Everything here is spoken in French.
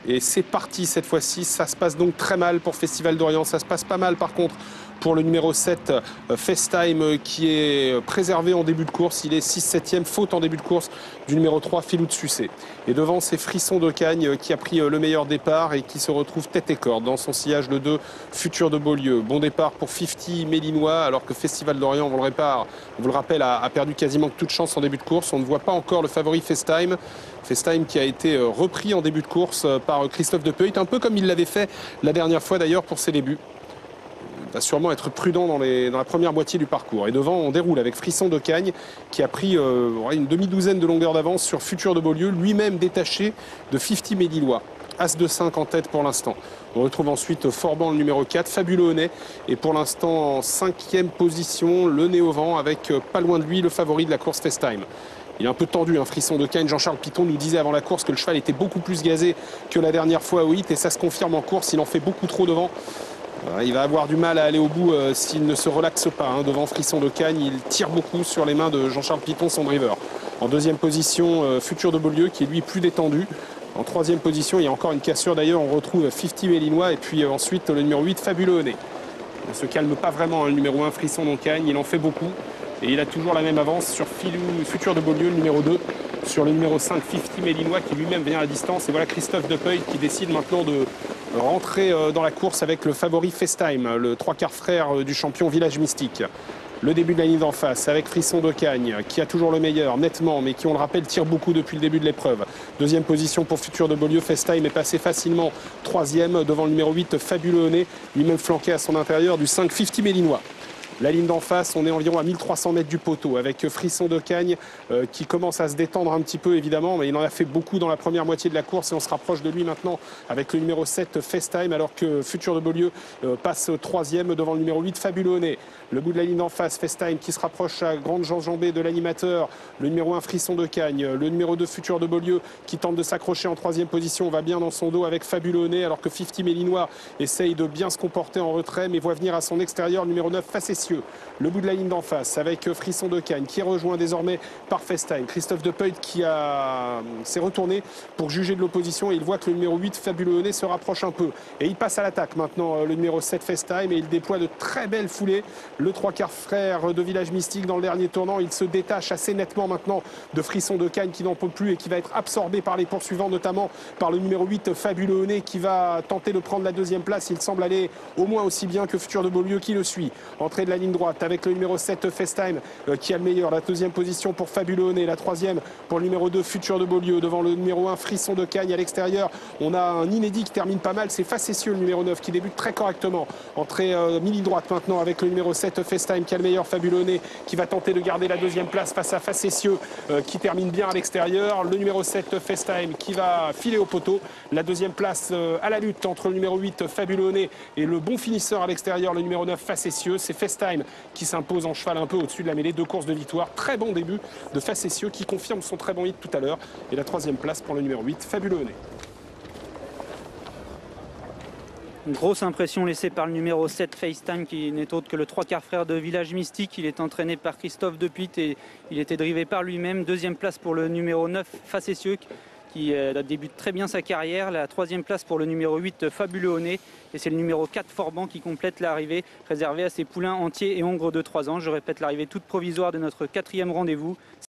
Et c'est parti cette fois-ci, ça se passe donc très mal pour Festival d'Orient, ça se passe pas mal par contre pour le numéro 7, FaceTime, qui est préservé en début de course. Il est 6-7e, faute en début de course du numéro 3, Filou de Sucé. Et devant, c'est Frisson de Cagne qui a pris le meilleur départ et qui se retrouve tête et corde dans son sillage de 2, Futur de Beaulieu. Bon départ pour 50 Mélinois, alors que Festival d'Orient, on vous le rappelle, a perdu quasiment toute chance en début de course. On ne voit pas encore le favori FaceTime. FaceTime qui a été repris en début de course par Christophe de Peuit, un peu comme il l'avait fait la dernière fois d'ailleurs pour ses débuts. Il va sûrement être prudent dans la première moitié du parcours. Et devant, on déroule avec Frisson de Cagne qui a pris une demi-douzaine de longueurs d'avance sur Futur de Beaulieu, lui-même détaché de 50 Médillois. As de 5 en tête pour l'instant. On retrouve ensuite Forban le numéro 4, Fabuleux Honnêt. Et pour l'instant en 5e position, le nez au vent avec pas loin de lui le favori de la course FaceTime. Il est un peu tendu, un Frisson de Cagne. Jean-Charles Piton nous disait avant la course que le cheval était beaucoup plus gazé que la dernière fois au hit. Et ça se confirme en course, il en fait beaucoup trop devant. Il va avoir du mal à aller au bout s'il ne se relaxe pas. Devant Frisson de Cagne, il tire beaucoup sur les mains de Jean-Charles Piton, son driver. En 2e position, Futur de Beaulieu, qui est lui plus détendu. En 3e position, il y a encore une cassure d'ailleurs, on retrouve 50 Mélinois et puis ensuite le numéro 8, Fabuleux Honnêt. Il ne se calme pas vraiment, le numéro 1, Frisson de Cagne, il en fait beaucoup. Et il a toujours la même avance sur Futur de Beaulieu, le numéro 2, sur le numéro 5, 50 Mélinois, qui lui-même vient à distance. Et voilà Christophe de Peuil qui décide maintenant de rentrer dans la course avec le favori FaceTime, le 3/4 frère du champion Village Mystique. Le début de la ligne d'en face avec Frisson de Cagne qui a toujours le meilleur nettement mais qui, on le rappelle, tire beaucoup depuis le début de l'épreuve. 2e position pour Futur de Beaulieu, FaceTime est passé facilement 3e devant le numéro 8, Fabuleux Honnêt, lui-même flanqué à son intérieur du 5, 50 Mélinois. La ligne d'en face, on est environ à 1300 mètres du poteau avec Frisson de Cagne qui commence à se détendre un petit peu évidemment, mais il en a fait beaucoup dans la première moitié de la course et on se rapproche de lui maintenant avec le numéro 7 FaceTime alors que Futur de Beaulieu passe 3e devant le numéro 8 Fabuleux Honnêt. Le bout de la ligne d'en face, FaceTime qui se rapproche à grande enjambée de l'animateur, le numéro 1 Frisson de Cagne, le numéro 2 Futur de Beaulieu qui tente de s'accrocher en 3e position, va bien dans son dos avec Fabuleux Honnêt alors que 50 Mélinois essaye de bien se comporter en retrait mais voit venir à son extérieur le numéro 9 Facetieux. Le bout de la ligne d'en face avec Frisson de Cagne qui est rejoint désormais par FaceTime. Christophe de Peuit qui s'est retourné pour juger de l'opposition et il voit que le numéro 8 Fabuleux Honnêt se rapproche un peu. Et il passe à l'attaque maintenant le numéro 7 FaceTime et il déploie de très belles foulées. Le 3/4 frère de Village Mystique dans le dernier tournant, il se détache assez nettement maintenant de Frisson de Cagne qui n'en peut plus et qui va être absorbé par les poursuivants, notamment par le numéro 8 Fabuleux Honnêt qui va tenter de prendre la 2e place. Il semble aller au moins aussi bien que Futur de Beaulieu qui le suit. Entrée de la ligne droite avec le numéro 7 FaceTime qui a le meilleur. La 2e position pour Fabuleux Honnêt, la 3e pour le numéro 2 Futur de Beaulieu. Devant le numéro 1 Frisson de Cagne à l'extérieur, on a un inédit qui termine pas mal, c'est Facetieux le numéro 9 qui débute très correctement. Entrée mi-ligne droite maintenant avec le numéro 7 FaceTime qui a le meilleur, Fabuleux Honnêt qui va tenter de garder la 2e place face à Facetieux qui termine bien à l'extérieur. Le numéro 7 FaceTime qui va filer au poteau. La 2e place à la lutte entre le numéro 8 Fabuleux Honnêt et le bon finisseur à l'extérieur, le numéro 9 Facetieux. C'est FaceTime qui s'impose en cheval un peu au-dessus de la mêlée. 2 courses de victoire. Très bon début de Facetieux qui confirme son très bon hit tout à l'heure. Et la 3e place pour le numéro 8, Fabuleux Honnêt. Une grosse impression laissée par le numéro 7 FaceTime qui n'est autre que le 3/4 frère de Village Mystique. Il est entraîné par Christophe de Peuit et il était drivé par lui-même. 2e place pour le numéro 9 Facetieux qui débute très bien sa carrière. La 3e place pour le numéro 8 Fabuleux Honnêt. Et c'est le numéro 4 Forban qui complète l'arrivée réservée à ses poulains entiers et hongres de 3 ans. Je répète, l'arrivée toute provisoire de notre 4e rendez-vous.